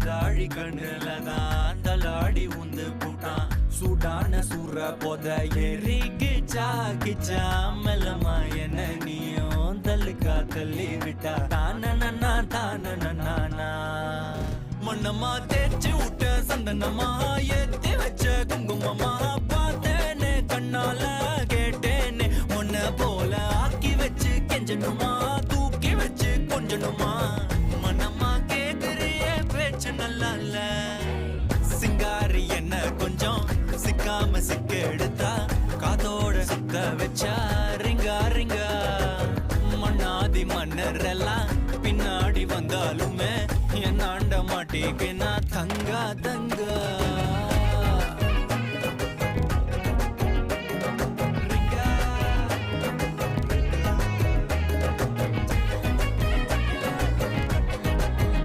மாந்தாழி கண்ணுலதான் தலாடி உந்து போட்டான் சூடான சூற போத எரிக்கிச்சா கிச்சா மெல்லமா என்ன நீயும் தள்ளுக்கா தள்ளி விட்டா தானனா தானனா மண்ணம்மா தேய்ச்சி விட்ட சந்தனமா ஏத்தி வச்ச குங்குமமா பார்த்தேனே கண்ணால கேட்டேனே உன்ன போல ஆக்கி வச்சு கெஞ்சணுமா தூக்கி வச்சு கொஞ்சணுமா மனமா கேக்குறிய பேச்சு நல்லா இல்ல சிங்காரி என்ன கொஞ்சம் சிக்காம சிக்க எடுத்தா காதோட சுத்த வச்சா ரிங்கா ரிங்கா மண்ணாதி மன்னர் எல்லாம் பின்னாடி வந்தாலுமே என் ஆண்ட மாட்டேக்கு நான் தங்கா தங்க